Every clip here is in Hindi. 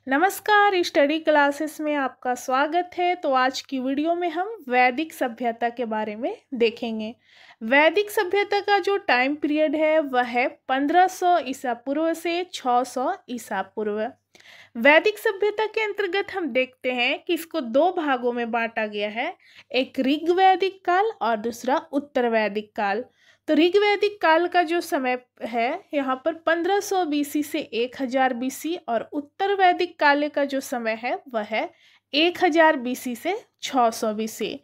नमस्कार, स्टडी क्लासेस में आपका स्वागत है। तो आज की वीडियो में हम वैदिक सभ्यता के बारे में देखेंगे। वैदिक सभ्यता का जो टाइम पीरियड है वह है 1500 ईसा पूर्व से 600 ईसा पूर्व। वैदिक सभ्यता के अंतर्गत हम देखते हैं कि इसको दो भागों में बांटा गया है, एक ऋग वैदिक काल और दूसरा उत्तर वैदिक काल। तो ऋग वैदिक काल का जो समय है यहाँ पर 1500 बीसी से 1000 बीसी और उत्तर वैदिक काल का जो समय है वह है 1000 बीसी से 600 बीसी।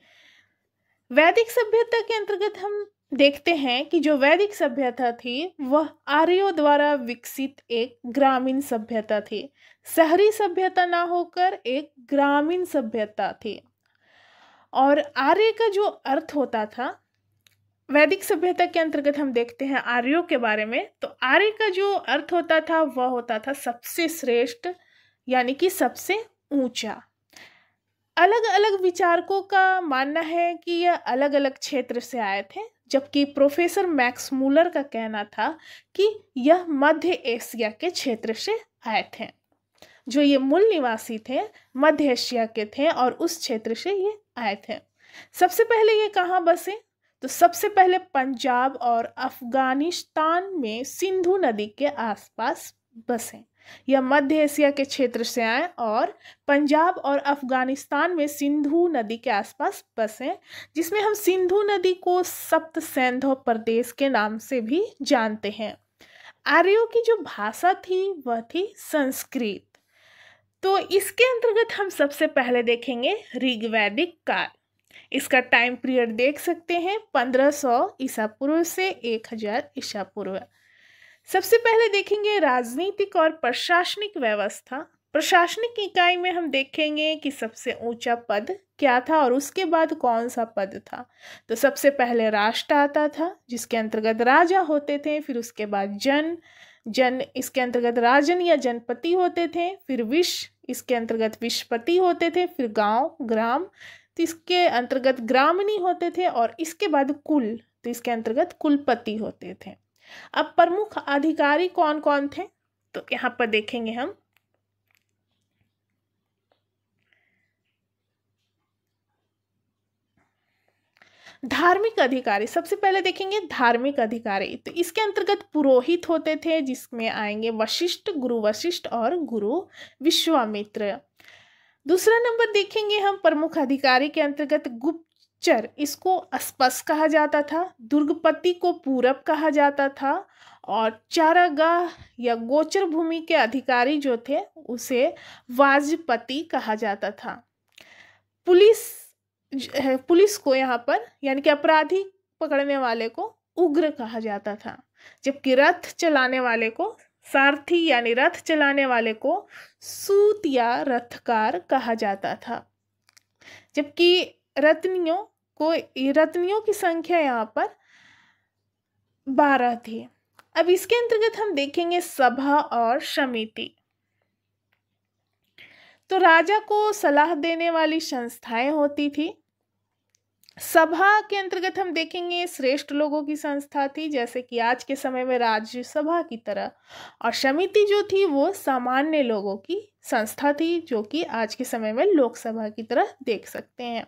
वैदिक सभ्यता के अंतर्गत हम देखते हैं कि जो वैदिक सभ्यता थी वह आर्यों द्वारा विकसित एक ग्रामीण सभ्यता थी। शहरी सभ्यता ना होकर एक ग्रामीण सभ्यता थी। और आर्य का जो अर्थ होता था, वैदिक सभ्यता के अंतर्गत हम देखते हैं आर्यों के बारे में, तो आर्य का जो अर्थ होता था वह होता था सबसे श्रेष्ठ, यानी कि सबसे ऊंचा। अलग अलग विचारकों का मानना है कि यह अलग अलग क्षेत्र से आए थे, जबकि प्रोफेसर मैक्स मूलर का कहना था कि यह मध्य एशिया के क्षेत्र से आए थे। जो ये मूल निवासी थे मध्य एशिया के थे और उस क्षेत्र से ये आए थे। सबसे पहले ये कहाँ बसे? तो सबसे पहले पंजाब और अफगानिस्तान में सिंधु नदी के आसपास बसे। यह मध्य एशिया के क्षेत्र से आए और पंजाब और अफगानिस्तान में सिंधु नदी के आसपास बसे, जिसमें हम सिंधु नदी को सप्त सिंधु प्रदेश के नाम से भी जानते हैं। आर्यों की जो भाषा थी वह थी संस्कृत। तो इसके अंतर्गत हम सबसे पहले देखेंगे ऋग्वैदिक काल। इसका टाइम पीरियड देख सकते हैं 1500 ईसा पूर्व से 1000 ईसा पूर्व। सबसे पहले देखेंगे राजनीतिक और प्रशासनिक व्यवस्था। प्रशासनिक इकाई में हम देखेंगे कि सबसे ऊंचा पद क्या था और उसके बाद कौन सा पद था। तो सबसे पहले राष्ट्र आता था, जिसके अंतर्गत राजा होते थे, फिर उसके बाद जन इसके अंतर्गत राजन या जनपति होते थे, फिर विश्व इसके अंतर्गत विश्वपति होते थे, फिर गांव ग्राम तो इसके अंतर्गत ग्रामणी होते थे, और इसके बाद कुल तो इसके अंतर्गत कुलपति होते थे। अब प्रमुख अधिकारी कौन कौन थे तो यहाँ पर देखेंगे हम। धार्मिक अधिकारी सबसे पहले देखेंगे। धार्मिक अधिकारी तो इसके अंतर्गत पुरोहित होते थे, जिसमें आएंगे वशिष्ठ, गुरु वशिष्ठ और गुरु विश्वामित्र। दूसरा नंबर देखेंगे हम प्रमुख अधिकारी के अंतर्गत गुप्तचर, इसको अस्पष्ट कहा जाता था। दुर्गपति को पूरब कहा जाता था। और चारागाह या गोचर भूमि के अधिकारी जो थे उसे वाजपति कहा जाता था। पुलिस को यहाँ पर यानी कि अपराधी पकड़ने वाले को उग्र कहा जाता था, जबकि रथ चलाने वाले को सारथी यानी रथ चलाने वाले को सूत या रथकार कहा जाता था। जबकि रत्नियों की संख्या यहाँ पर 12 थी। अब इसके अंतर्गत हम देखेंगे सभा और समिति। तो राजा को सलाह देने वाली संस्थाएं होती थी। सभा के अंतर्गत हम देखेंगे श्रेष्ठ लोगों की संस्था थी, जैसे कि आज के समय में राज्यसभा की तरह। और समिति जो थी वो सामान्य लोगों की संस्था थी, जो कि आज के समय में लोकसभा की तरह देख सकते हैं।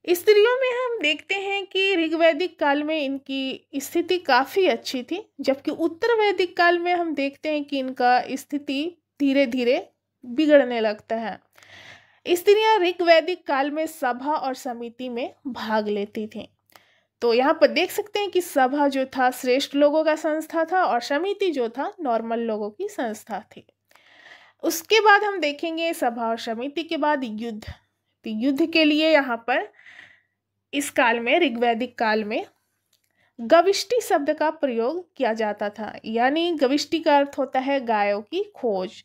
स्त्रियों में हम देखते हैं कि ऋग्वैदिक काल में इनकी स्थिति काफ़ी अच्छी थी, जबकि उत्तर वैदिक काल में हम देखते हैं कि इनका स्थिति धीरे धीरे बिगड़ने लगता है। स्त्रियां ऋग्वैदिक काल में सभा और समिति में भाग लेती थीं। तो यहाँ पर देख सकते हैं कि सभा जो था श्रेष्ठ लोगों का संस्था था और समिति जो था नॉर्मल लोगों की संस्था थी। उसके बाद हम देखेंगे सभा और समिति के बाद युद्ध। तो युद्ध के लिए यहाँ पर इस काल में ऋग्वैदिक काल में गविष्टि शब्द का प्रयोग किया जाता था, यानी गविष्टि का अर्थ होता है गायों की खोज।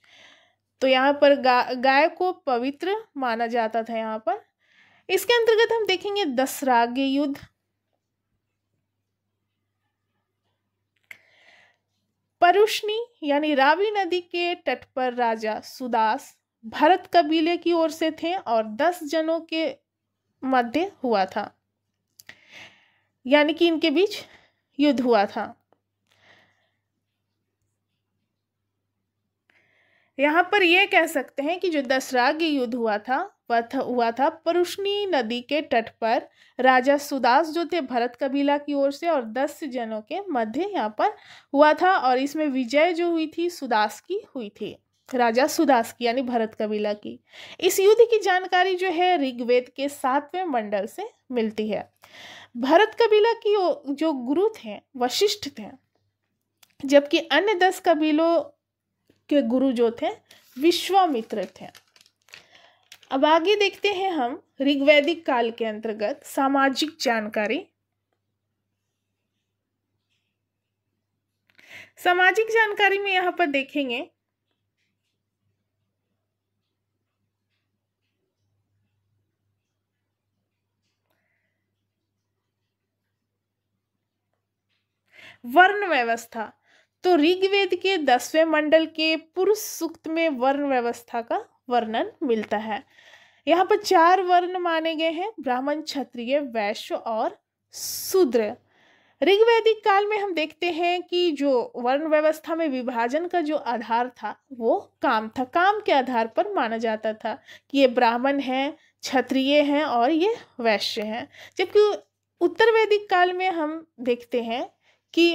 तो यहाँ पर गाय को पवित्र माना जाता था यहाँ पर। इसके अंतर्गत हम देखेंगे दसराग्य युद्ध। परुष्णी यानी रावी नदी के तट पर राजा सुदास भरत कबीले की ओर से थे और 10 जनों के मध्य हुआ था, यानी कि इनके बीच युद्ध हुआ था। यहाँ पर यह कह सकते हैं कि जो दशराग युद्ध हुआ था वह हुआ था परुष्णी नदी के तट पर। राजा सुदास जो थे भरत कबीला की ओर से और 10 जनों के मध्य यहाँ पर हुआ था, और इसमें विजय जो हुई थी सुदास की हुई थी, राजा सुदास की यानी भरत कबीला की। इस युद्ध की जानकारी जो है ऋग्वेद के 7वें मंडल से मिलती है। भरत कबीला की जो गुरु थे वशिष्ठ थे, जबकि अन्य 10 कबीलों के गुरु जो थे विश्वामित्र थे। अब आगे देखते हैं हम ऋग्वैदिक काल के अंतर्गत सामाजिक जानकारी। सामाजिक जानकारी में यहाँ पर देखेंगे वर्ण व्यवस्था। तो ऋग्वेद के 10वें मंडल के पुरुष सूक्त में वर्ण व्यवस्था का वर्णन मिलता है। यहाँ पर 4 वर्ण माने गए हैं, ब्राह्मण, क्षत्रिय, वैश्य और शूद्र। ऋग्वैदिक काल में हम देखते हैं कि जो वर्ण व्यवस्था में विभाजन का जो आधार था वो काम था। काम के आधार पर माना जाता था कि ये ब्राह्मण हैं, क्षत्रिय हैं और ये वैश्य हैं। जबकि उत्तर वैदिक काल में हम देखते हैं कि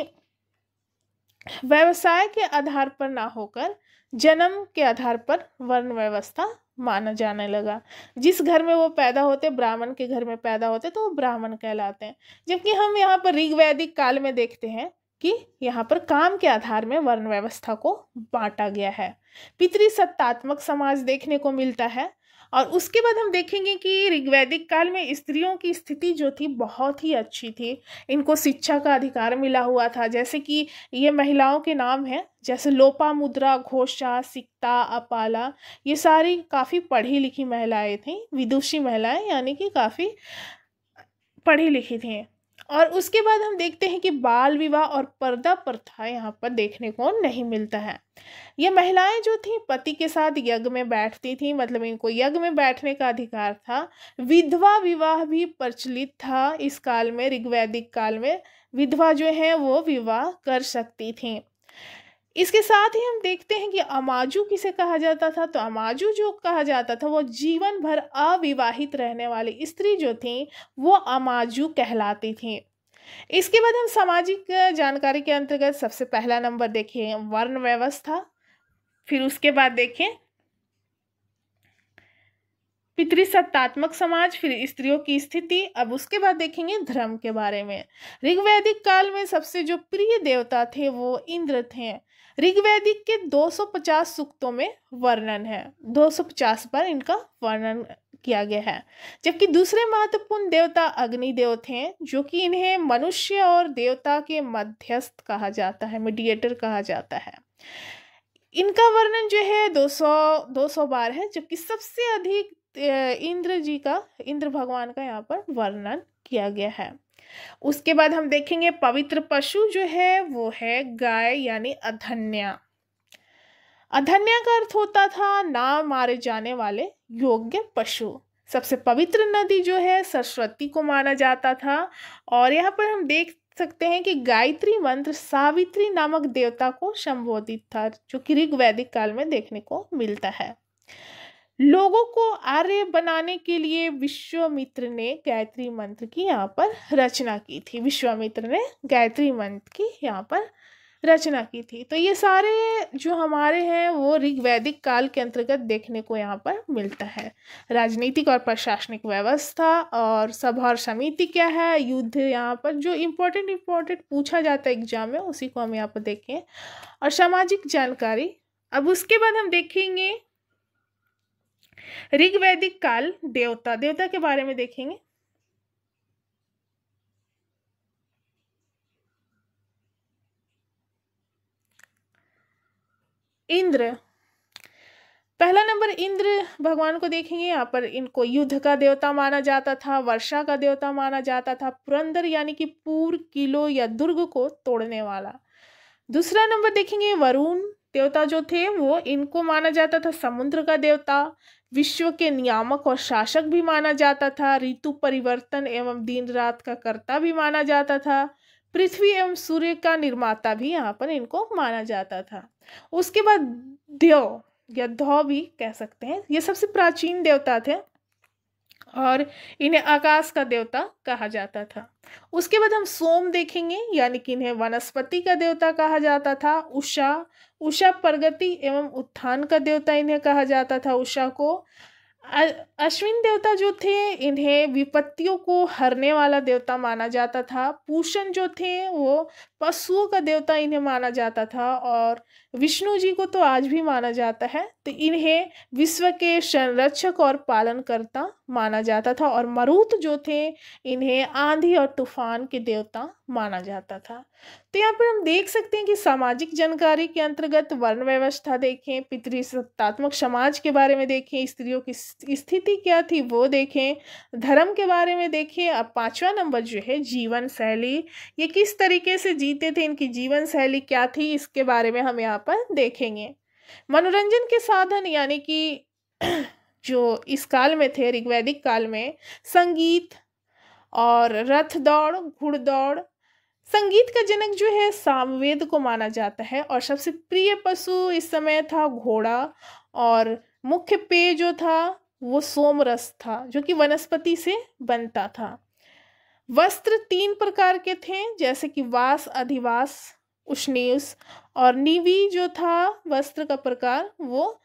व्यवसाय के आधार पर ना होकर जन्म के आधार पर वर्ण व्यवस्था माना जाने लगा। जिस घर में वो पैदा होते, ब्राह्मण के घर में पैदा होते, तो वो ब्राह्मण कहलाते हैं। जबकि हम यहाँ पर ऋग्वैदिक काल में देखते हैं कि यहाँ पर काम के आधार में वर्ण व्यवस्था को बांटा गया है। पितृसत्तात्मक समाज देखने को मिलता है। और उसके बाद हम देखेंगे कि ऋग्वैदिक काल में स्त्रियों की स्थिति जो थी बहुत ही अच्छी थी। इनको शिक्षा का अधिकार मिला हुआ था। जैसे कि ये महिलाओं के नाम हैं, जैसे लोपामुद्रा, घोषा, सिक्ता, अपाला, ये सारी काफ़ी पढ़ी लिखी महिलाएं थीं, विदुषी महिलाएं, यानी कि काफ़ी पढ़ी लिखी थी। और उसके बाद हम देखते हैं कि बाल विवाह और पर्दा प्रथा यहाँ पर देखने को नहीं मिलता है। ये महिलाएं जो थी पति के साथ यज्ञ में बैठती थी, मतलब इनको यज्ञ में बैठने का अधिकार था। विधवा विवाह भी प्रचलित था इस काल में। ऋग्वैदिक काल में विधवा जो है वो विवाह कर सकती थी। इसके साथ ही हम देखते हैं कि अमाजू किसे कहा जाता था। तो अमाजू जो कहा जाता था वो जीवन भर अविवाहित रहने वाली स्त्री जो थी वो अमाजू कहलाती थी। इसके बाद हम सामाजिक जानकारी के अंतर्गत सबसे पहला नंबर देखें वर्ण व्यवस्था, फिर उसके बाद देखें पितृसत्तात्मक समाज, फिर स्त्रियों की स्थिति। अब उसके बाद देखेंगे धर्म के बारे में। ऋग्वैदिक काल में सबसे जो प्रिय देवता थे वो इंद्र थे। ऋग्वैदिक के 250 सूक्तों में वर्णन है, 250 पर इनका वर्णन किया गया है। जबकि दूसरे महत्वपूर्ण देवता अग्निदेव थे, जो कि इन्हें मनुष्य और देवता के मध्यस्थ कहा जाता है, मीडिएटर कहा जाता है। इनका वर्णन जो है 200 बार है। जबकि सबसे अधिक इंद्र भगवान का यहाँ पर वर्णन किया गया है। उसके बाद हम देखेंगे पवित्र पशु जो है वो है गाय यानी अधन्या। अधन्या का अर्थ होता था ना मारे जाने वाले योग्य पशु। सबसे पवित्र नदी जो है सरस्वती को माना जाता था। और यहाँ पर हम देख सकते हैं कि गायत्री मंत्र सावित्री नामक देवता को संबोधित था, जो कि ऋग्वैदिक काल में देखने को मिलता है। लोगों को आर्य बनाने के लिए विश्वामित्र ने गायत्री मंत्र की यहाँ पर रचना की थी। विश्वामित्र ने गायत्री मंत्र की यहाँ पर रचना की थी। तो ये सारे जो हमारे हैं वो ऋग्वैदिक काल के अंतर्गत देखने को यहाँ पर मिलता है। राजनीतिक और प्रशासनिक व्यवस्था और सभा और समिति क्या है, युद्ध, यहाँ पर जो इम्पोर्टेंट पूछा जाता है एग्जाम में उसी को हम यहाँ पर देखें। और सामाजिक जानकारी। अब उसके बाद हम देखेंगे ऋग्वैदिक काल देवता के बारे में देखेंगे। इंद्र, पहला नंबर इंद्र भगवान को देखेंगे। यहाँ पर इनको युद्ध का देवता माना जाता था, वर्षा का देवता माना जाता था, पुरंदर यानी कि पुर, किलो या दुर्ग को तोड़ने वाला। दूसरा नंबर देखेंगे वरुण देवता जो थे वो इनको माना जाता था समुद्र का देवता, विश्व के नियामक और शासक भी माना जाता था, ऋतु परिवर्तन एवं दिन रात का कर्ता भी माना जाता था, पृथ्वी एवं सूर्य का निर्माता भी यहाँ पर इनको माना जाता था। उसके बाद देव या धौ भी कह सकते हैं। ये सबसे प्राचीन देवता थे और इन्हें आकाश का देवता कहा जाता था। उसके बाद हम सोम देखेंगे, यानी कि इन्हें वनस्पति का देवता कहा जाता था। उषा, उषा प्रगति एवं उत्थान का देवता इन्हें कहा जाता था, उषा को। अश्विन देवता जो थे इन्हें विपत्तियों को हरने वाला देवता माना जाता था। पूषण जो थे वो पशुओं का देवता इन्हें माना जाता था, और विष्णु जी को तो आज भी माना जाता है। तो इन्हें विश्व के संरक्षक और पालनकर्ता माना जाता था। और मरुत जो थे इन्हें आंधी और तूफान के देवता माना जाता था। तो यहाँ पर हम देख सकते हैं कि सामाजिक जानकारी के अंतर्गत वर्ण व्यवस्था देखें, पितृसत्तात्मक समाज के बारे में देखें, स्त्रियों की स्थिति क्या थी वो देखें, धर्म के बारे में देखें। अब 5वां नंबर जो है जीवन शैली, ये किस तरीके से जीते थे, इनकी जीवन शैली क्या थी, इसके बारे में हम यहाँ पर देखेंगे। मनोरंजन के साधन, यानी कि जो इस काल में थे, ऋग्वैदिक काल में, संगीत और रथ दौड़, घुड़दौड़। संगीत का जनक जो है सामवेद को माना जाता है, और सबसे प्रिय पशु इस समय था घोड़ा, और मुख्य पेय जो था वो सोमरस था, जो कि वनस्पति से बनता था। वस्त्र 3 प्रकार के थे, जैसे कि वास, अधिवास, उष्णीष, और नीवी जो था वस्त्र का प्रकार, वो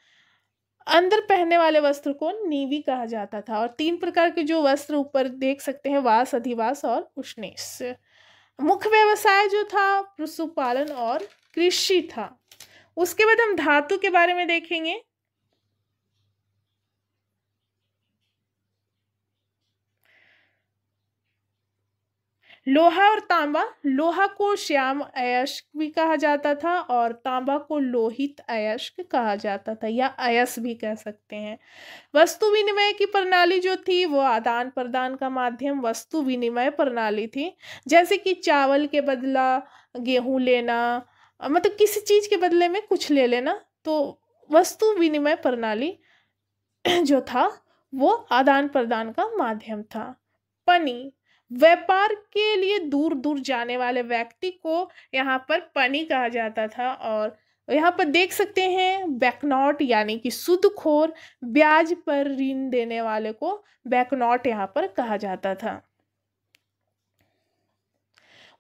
अंदर पहनने वाले वस्त्र को नीवी कहा जाता था। और 3 प्रकार के जो वस्त्र ऊपर देख सकते हैं, वास, अधिवास और उष्णीष। मुख्य व्यवसाय जो था पशुपालन और कृषि था। उसके बाद हम धातु के बारे में देखेंगे। लोहा और तांबा, लोहा को श्याम अयस्क भी कहा जाता था, और तांबा को लोहित अयस्क कहा जाता था, या अयस भी कह सकते हैं। वस्तु विनिमय की प्रणाली जो थी वो आदान प्रदान का माध्यम वस्तु विनिमय प्रणाली थी। जैसे कि चावल के बदला गेहूं लेना, मतलब किसी चीज के बदले में कुछ ले लेना, तो वस्तु विनिमय प्रणाली जो था वो आदान प्रदान का माध्यम था। पनी, व्यापार के लिए दूर दूर जाने वाले व्यक्ति को यहाँ पर पनी कहा जाता था। और यहाँ पर देख सकते हैं बैकनॉट, यानी कि सूदखोर, ब्याज पर ऋण देने वाले को बैकनॉट यहाँ पर कहा जाता था।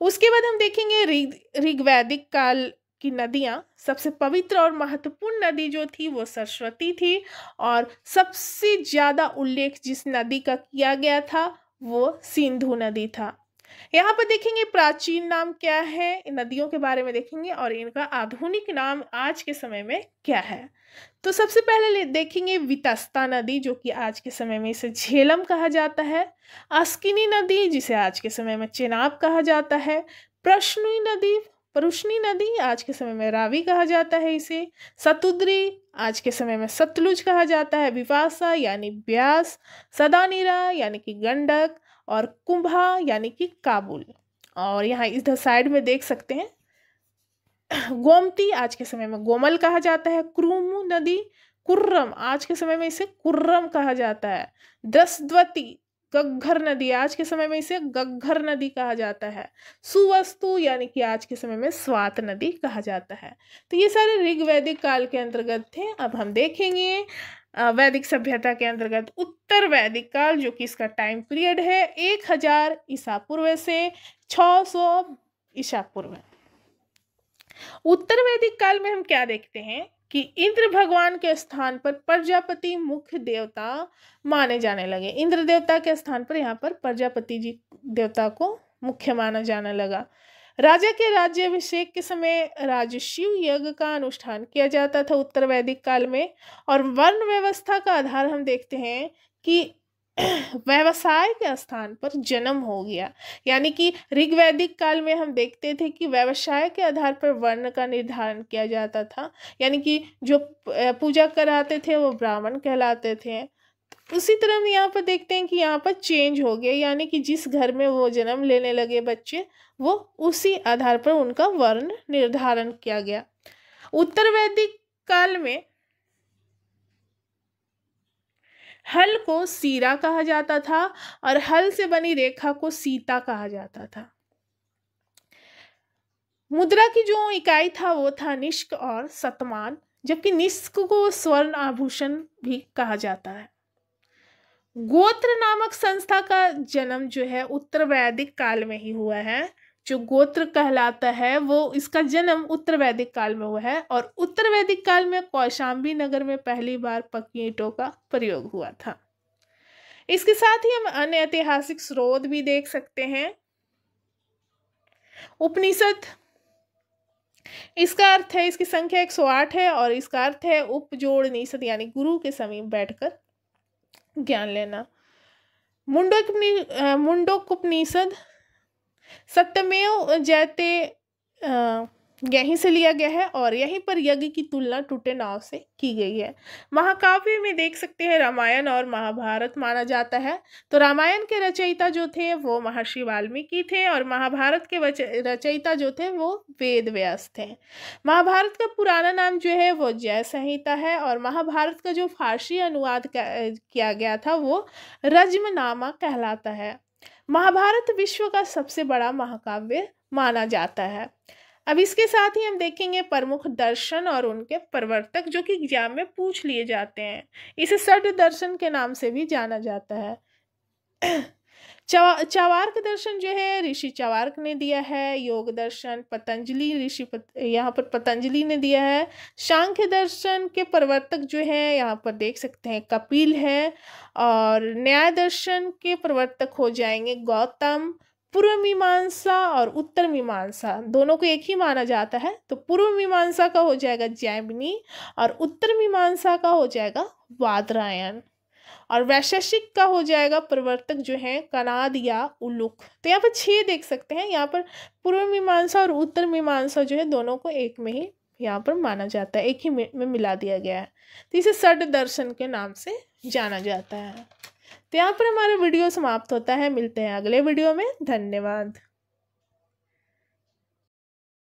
उसके बाद हम देखेंगे ऋग्वैदिक काल की नदियां। सबसे पवित्र और महत्वपूर्ण नदी जो थी वो सरस्वती थी, और सबसे ज्यादा उल्लेख जिस नदी का किया गया था वो सिंधु नदी था। यहाँ पर देखेंगे प्राचीन नाम क्या है, इन नदियों के बारे में देखेंगे, और इनका आधुनिक नाम आज के समय में क्या है। तो सबसे पहले देखेंगे वितस्ता नदी, जो कि आज के समय में इसे झेलम कहा जाता है। अस्किनी नदी, जिसे आज के समय में चेनाब कहा जाता है। प्रश्नुई नदी, परुष्णी नदी, आज के समय में रावी कहा जाता है इसे। सतुद्री, आज के समय में सतलुज कहा जाता है। विपासा यानी ब्यास, सदानीरा यानी कि गंडक, और कुंभा यानी कि काबुल। और यहाँ इधर साइड में देख सकते हैं गोमती, आज के समय में गोमल कहा जाता है। क्रूमु नदी, कुर्रम, आज के समय में इसे कुर्रम कहा जाता है। दसद्वती, गग्घर नदी, आज के समय में इसे गग्घर नदी कहा जाता है। सुवस्तु यानी कि आज के समय में स्वात नदी कहा जाता है। तो ये सारे ऋग्वैदिक काल के अंतर्गत थे। अब हम देखेंगे वैदिक सभ्यता के अंतर्गत उत्तर वैदिक काल, जो कि इसका टाइम पीरियड है 1000 ईसा पूर्व से 600 ईसा पूर्व। उत्तर वैदिक काल में हम क्या देखते हैं कि इंद्र भगवान के स्थान पर प्रजापति मुख्य देवता माने जाने लगे। इंद्र देवता के स्थान पर यहाँ पर प्रजापति जी देवता को मुख्य माना जाने लगा। राजा के राज्याभिषेक के समय राजस्व यज्ञ का अनुष्ठान किया जाता था उत्तर वैदिक काल में। और वर्ण व्यवस्था का आधार हम देखते हैं कि व्यवसाय के स्थान पर जन्म हो गया। यानी कि ऋग्वैदिक काल में हम देखते थे कि व्यवसाय के आधार पर वर्ण का निर्धारण किया जाता था। यानी कि जो पूजा कराते थे वो ब्राह्मण कहलाते थे। उसी तरह हम यहाँ पर देखते हैं कि यहाँ पर चेंज हो गया, यानी कि जिस घर में वो जन्म लेने लगे बच्चे, वो उसी आधार पर उनका वर्ण निर्धारण किया गया। उत्तर वैदिक काल में हल को सीरा कहा जाता था, और हल से बनी रेखा को सीता कहा जाता था। मुद्रा की जो इकाई था वो था निष्क और शतमान। जबकि निष्क को स्वर्ण आभूषण भी कहा जाता है। गोत्र नामक संस्था का जन्म जो है उत्तर वैदिक काल में ही हुआ है। जो गोत्र कहलाता है वो इसका जन्म उत्तर वैदिक काल में हुआ है और उत्तर वैदिक काल में कौशाम्बी नगर में पहली बार पक्की ईंटों का प्रयोग हुआ था। इसके साथ ही हम अन्य ऐतिहासिक स्रोत भी देख सकते हैं। उपनिषद, इसका अर्थ है, इसकी संख्या 108 है और इसका अर्थ है उपजोड़ निषद, यानी गुरु के समीप बैठकर ज्ञान लेना। मुंडकोपनिषद सत्यमेव जयते यहीं से लिया गया है और यहीं पर यज्ञ की तुलना टूटे नाव से की गई है। महाकाव्य में देख सकते हैं रामायण और महाभारत माना जाता है। तो रामायण के रचयिता जो थे वो महर्षि वाल्मीकि थे और महाभारत के रचयिता जो थे वो वेद व्यास थे। महाभारत का पुराना नाम जो है वो जय संहिता है और महाभारत का जो फारसी अनुवाद किया गया था वो रज्मनामा कहलाता है। महाभारत विश्व का सबसे बड़ा महाकाव्य माना जाता है। अब इसके साथ ही हम देखेंगे प्रमुख दर्शन और उनके प्रवर्तक, जो कि एग्जाम में पूछ लिए जाते हैं। इसे षड दर्शन के नाम से भी जाना जाता है। चवार्क दर्शन जो है ऋषि चवार्क ने दिया है। योग दर्शन पतंजलि यहाँ पर पतंजलि ने दिया है। सांख्य दर्शन के प्रवर्तक जो है यहाँ पर देख सकते हैं कपिल है और न्याय दर्शन के प्रवर्तक हो जाएंगे गौतम। पूर्व मीमांसा और उत्तर मीमांसा दोनों को एक ही माना जाता है। तो पूर्व मीमांसा का हो जाएगा जैमिनी और उत्तर मीमांसा का हो जाएगा बादरायण और वैशेषिक का हो जाएगा प्रवर्तक जो है कनाद या उलुक। तो यहाँ पर 6 देख सकते हैं। यहाँ पर पूर्व मीमांसा और उत्तर मीमांसा जो है दोनों को एक में ही यहाँ पर माना जाता है, एक ही में मिला दिया गया है। तो इसे षड दर्शन के नाम से जाना जाता है। तो यहाँ पर हमारा वीडियो समाप्त होता है। मिलते हैं अगले वीडियो में। धन्यवाद।